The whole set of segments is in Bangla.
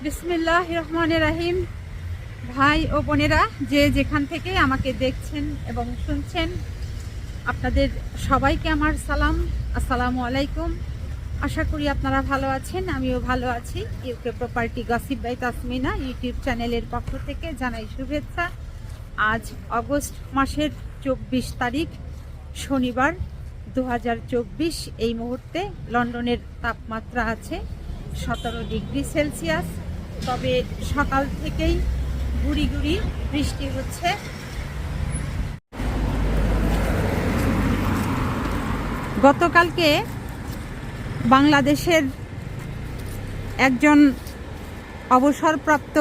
বিসমিল্লাহির রহমানির রহিম। ভাই ও বোনেরা, যে যেখান থেকে আমাকে দেখছেন এবং শুনছেন, আপনাদের সবাইকে আমার সালাম, আসসালামু আলাইকুম। আশা করি আপনারা ভালো আছেন, আমিও ভালো আছি। UK property gossip by Tasmina YouTube চ্যানেলের পক্ষ থেকে জানাই শুভেচ্ছা। আজ অগস্ট মাসের 24 তারিখ শনিবার 2024। এই মুহূর্তে লন্ডনের তাপমাত্রা আছে 17 ডিগ্রি সেলসিয়াস। তবে সকাল থেকেই গুড়ি গুড়ি বৃষ্টি হচ্ছে। গতকালকে বাংলাদেশের একজন অবসরপ্রাপ্ত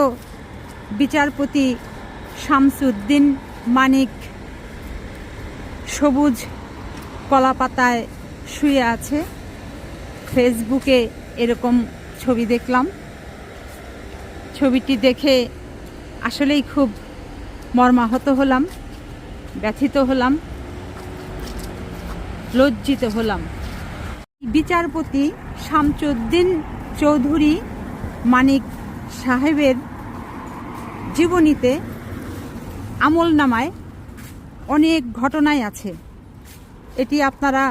বিচারপতি শামসুদ্দিন মানিক সবুজ কলাপাতায় শুয়ে আছে। ফেসবুকে এরকম ছবি দেখলাম। ছবিটি দেখে আসলেই খুব মর্মাহত হলাম, ব্যথিত হলাম, লজ্জিত হলাম। বিচারপতি শামসুদ্দিন চৌধুরী মানিক সাহেবের জীবনীতে আমলনামায় অনেক ঘটনাই আছে। এটি আপনারা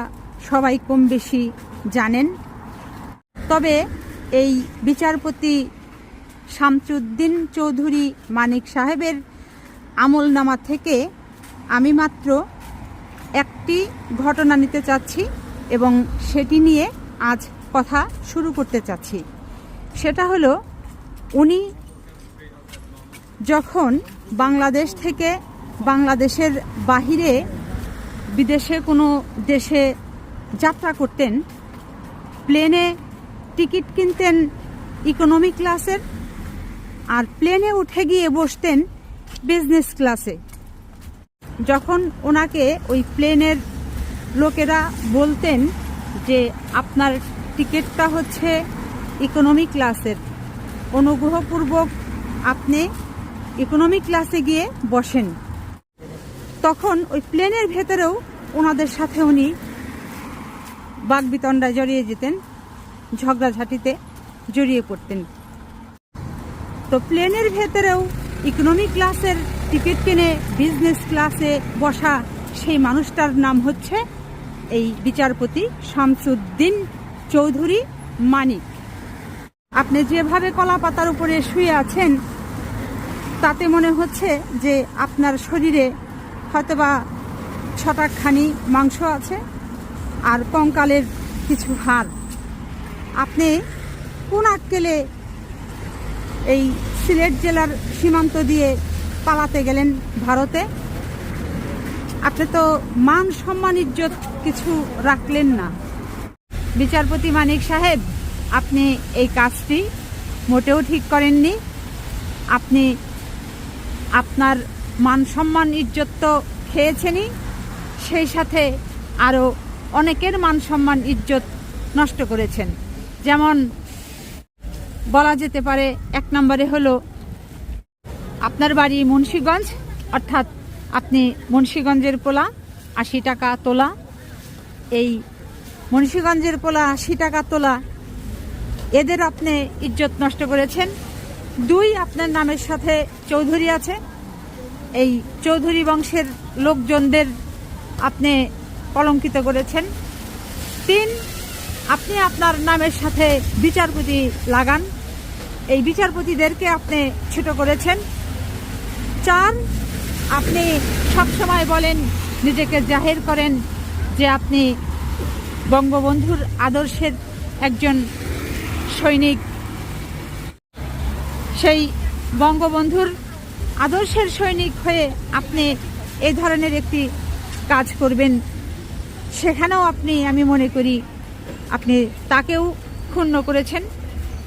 সবাই কম বেশি জানেন। তবে এই বিচারপতি শামসুদ্দিন চৌধুরী মানিক সাহেবের আমলনামা থেকে আমি মাত্র একটি ঘটনা নিতে চাচ্ছি এবং সেটি নিয়ে আজ কথা শুরু করতে চাচ্ছি। সেটা হলো, উনি যখন বাংলাদেশ থেকে বাংলাদেশের বাহিরে বিদেশে কোনো দেশে যাত্রা করতেন, প্লেনে টিকিট কিনতেন ইকোনমি ক্লাসের, আর প্লেনে উঠে গিয়ে বসতেন বিজনেস ক্লাসে। যখন ওনাকে ওই প্লেনের লোকেরা বলতেন যে আপনার টিকিটটা হচ্ছে ইকোনমি ক্লাসের, অনুগ্রহপূর্বক আপনি ইকোনমি ক্লাসে গিয়ে বসেন, তখন ওই প্লেনের ভেতরেও ওনাদের সাথে উনি বাকবিতণ্ডায় জড়িয়ে যেতেন, ঝগড়াঝাটিতে জড়িয়ে পড়তেন। তো প্লেনের ভেতরেও ইকোনমি ক্লাসের টিকিট কিনে বিজনেস ক্লাসে বসা সেই মানুষটার নাম হচ্ছে এই বিচারপতি শামসুদ্দিন চৌধুরী মানিক। আপনি যেভাবে কলাপাতার উপরে শুয়ে আছেন, তাতে মনে হচ্ছে যে আপনার শরীরে হয়তোবা 6টা খানি মাংস আছে আর কঙ্কালের কিছু হাড়। আপনি কোন আক্কেলে এই সিলেট জেলার সীমান্ত দিয়ে পালাতে গেলেন ভারতে? আপনি তো মান সম্মান ইজ্জত কিছু রাখলেন না। বিচারপতি মানিক সাহেব, আপনি এই কাজটি মোটেও ঠিক করেননি। আপনি আপনার মান সম্মান ইজ্জত তো খেয়েছেনই, সেই সাথে আরও অনেকের মান সম্মান ইজ্জত নষ্ট করেছেন। যেমন বলা যেতে পারে, 1 নম্বরে হলো আপনার বাড়ি মুন্সিগঞ্জ, অর্থাৎ আপনি মুন্সিগঞ্জের পোলা, 80 টাকা তোলা। এই মুন্সিগঞ্জের পোলা 80 টাকা তোলা, এদের আপনি ইজ্জত নষ্ট করেছেন। 2, আপনার নামের সাথে চৌধুরী আছে, এই চৌধুরী বংশের লোকজনদের আপনি কলঙ্কিত করেছেন। 3, আপনি আপনার নামের সাথে বিচারপতি লাগান, এই বিচারপতিদেরকে আপনি ছোট করেছেন। 4, আপনি সবসময় বলেন, নিজেকে জাহির করেন যে আপনি বঙ্গবন্ধুর আদর্শের একজন সৈনিক। সেই বঙ্গবন্ধুর আদর্শের সৈনিক হয়ে আপনি এই ধরনের একটি কাজ করবেন, সেখানেও আমি মনে করি আপনি তাকেও ক্ষুণ্ণ করেছেন,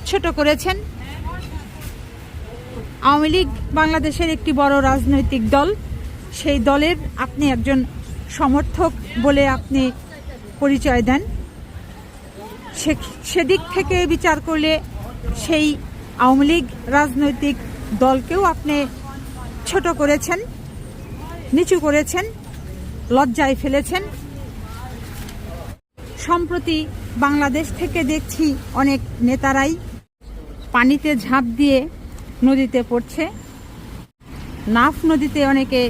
ছোট করেছেন। আওয়ামী লীগ বাংলাদেশের একটি বড় রাজনৈতিক দল, সেই দলের আপনি একজন সমর্থক বলে আপনি পরিচয় দেন। সেদিক থেকে বিচার করলে সেই আওয়ামী লীগ রাজনৈতিক দলকেও আপনি ছোট করেছেন, নিচু করেছেন, লজ্জায় ফেলেছেন। সম্প্রতি বাংলাদেশ থেকে দেখছি অনেক নেতারাই পানিতে ঝাঁপ দিয়ে নদীতে পড়ছে। নাফ নদীতে অনেকে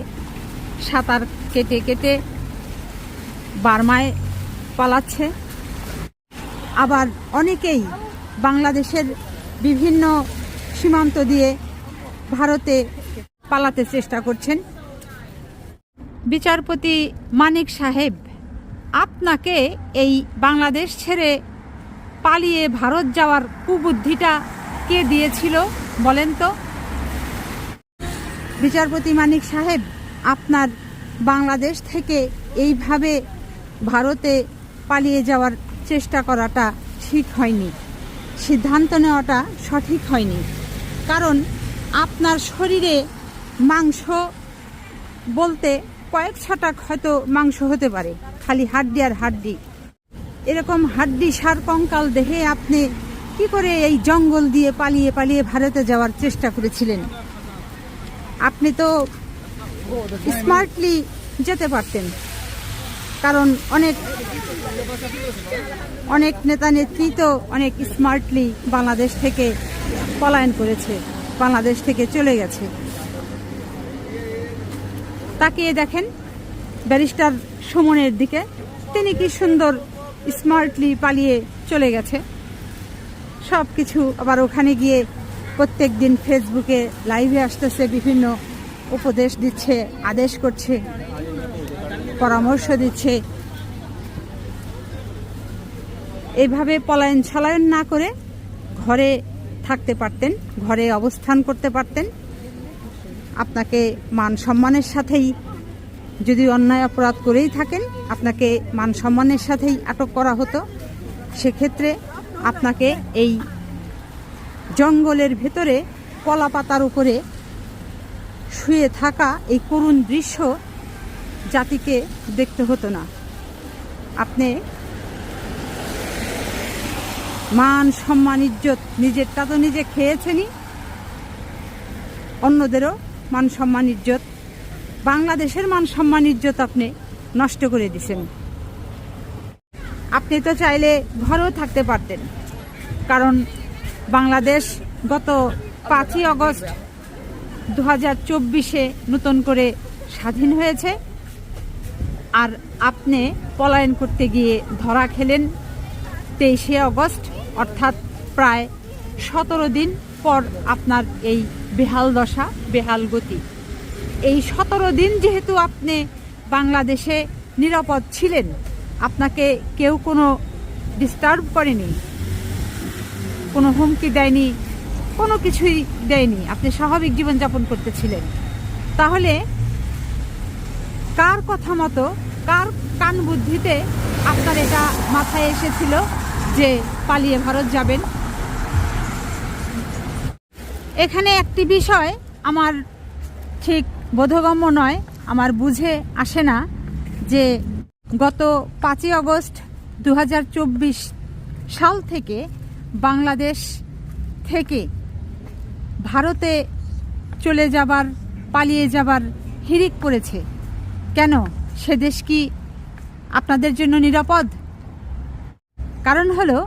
সাঁতার কেটে কেটে বার্মায় পালাচ্ছে। আবার অনেকেই বাংলাদেশের বিভিন্ন সীমান্ত দিয়ে ভারতে পালাতে চেষ্টা করছেন। বিচারপতি মানিক সাহেব, আপনাকে এই বাংলাদেশ ছেড়ে পালিয়ে ভারত যাওয়ার কুবুদ্ধিটা কে দিয়েছিল বলেন তো? বিচারপতি মানিক সাহেব, আপনার বাংলাদেশ থেকে এইভাবে ভারতে পালিয়ে যাওয়ার চেষ্টা করাটা ঠিক হয়নি, সিদ্ধান্ত নেওয়াটা সঠিক হয়নি। কারণ আপনার শরীরে মাংস বলতে কয়েক ছটাক হয়তো মাংস হতে পারে, খালি হাড্ডি আর হাড্ডি। এরকম হাড্ডি সার কঙ্কাল দেহে আপনি কি করে এই জঙ্গল দিয়ে পালিয়ে পালিয়ে ভারতে যাওয়ার চেষ্টা করেছিলেন? আপনি তো স্মার্টলি যেতে পারতেন, কারণ অনেক নেতা নেত্রী তো অনেক স্মার্টলি বাংলাদেশ থেকে পলায়ন করেছে, বাংলাদেশ থেকে চলে গেছে। তাকিয়ে দেখেন ব্যারিস্টার সুমনের দিকে, তিনি কি সুন্দর স্মার্টলি পালিয়ে চলে গেছে। সব কিছু আবার ওখানে গিয়ে প্রত্যেক দিন ফেসবুকে লাইভে আসতেছে, বিভিন্ন উপদেশ দিচ্ছে, আদেশ করছে, পরামর্শ দিচ্ছে। এইভাবে পলায়ন ছলায়ন না করে ঘরে থাকতে পারতেন, ঘরে অবস্থান করতে পারতেন। আপনাকে মান সম্মানের সাথেই, যদি অন্যায় অপরাধ করেই থাকেন, আপনাকে মান সম্মানের সাথেই আটক করা হতো। সেক্ষেত্রে আপনাকে এই জঙ্গলের ভেতরে কলা পাতার উপরে শুয়ে থাকা এই করুণ দৃশ্য জাতিকে দেখতে হতো না। আপনি মান সম্মান ইজ্জত, নিজেরটা তো নিজে খেয়েছেনই, অন্যদেরও মান সম্মান ইজ্জত, বাংলাদেশের মান সম্মান ইজ্জত আপনি নষ্ট করে দিয়েছেন। আপনি তো চাইলে ঘরেও থাকতে পারতেন, কারণ বাংলাদেশ গত 5ই আগস্ট 2024-এ নতুন করে স্বাধীন হয়েছে। আর আপনি পলায়ন করতে গিয়ে ধরা খেলেন 23শে আগস্ট, অর্থাৎ প্রায় 17 দিন পর আপনার এই বেহাল দশা, বেহাল গতি। এই 17 দিন যেহেতু আপনি বাংলাদেশে নিরাপদ ছিলেন, আপনাকে কেউ কোনো ডিস্টার্ব করেনি, কোনো হুমকি দেয়নি, কোনো কিছুই দেয়নি, আপনি স্বাভাবিক জীবনযাপন করতেছিলেন। তাহলে কার কথা মতো, কার কান বুদ্ধিতে আপনার এটা মাথায় এসেছিল যে পালিয়ে ভারত যাবেন? এখানে একটি বিষয় আমার ঠিক বোধগম্য নয়, আমার বুঝে আসে না যে গত 5ই আগস্ট 2024 সাল থেকে বাংলাদেশ থেকে ভারতে চলে যাবার, পালিয়ে যাবার হিড়িক পড়েছে কেন? সে দেশ কি আপনাদের জন্য নিরাপদ? কারণ হলো,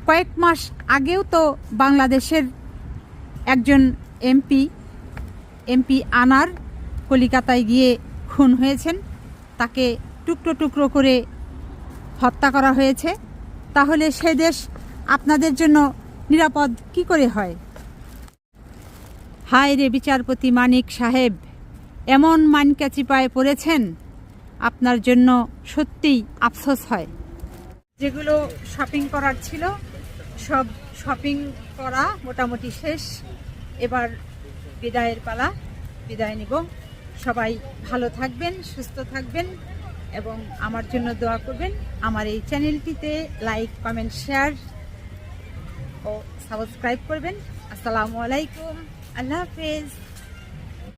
কয়েক মাস আগেও তো বাংলাদেশের একজন এমপি আনার কলিকাতায় গিয়ে খুন হয়েছেন, তাকে টুকরো টুকরো করে হত্যা করা হয়েছে। তাহলে সে দেশ আপনাদের জন্য নিরাপদ কি করে হয়? হায় রে বিচারপতি মানিক সাহেব, এমন মানকাচিপায় পড়েছেন, আপনার জন্য সত্যিই আফসোস হয়। যেগুলো শপিং করার ছিল সব শপিং করা মোটামুটি শেষ, এবার বিদায়ের পালা, বিদায় নিব। সবাই ভালো থাকবেন, সুস্থ থাকবেন এবং আমার জন্য দোয়া করবেন। আমার এই চ্যানেলটিতে লাইক, কমেন্ট, শেয়ার ও সাবস্ক্রাইব করবেন। আসসালামু আলাইকুম, আল্লাহ হাফেজ।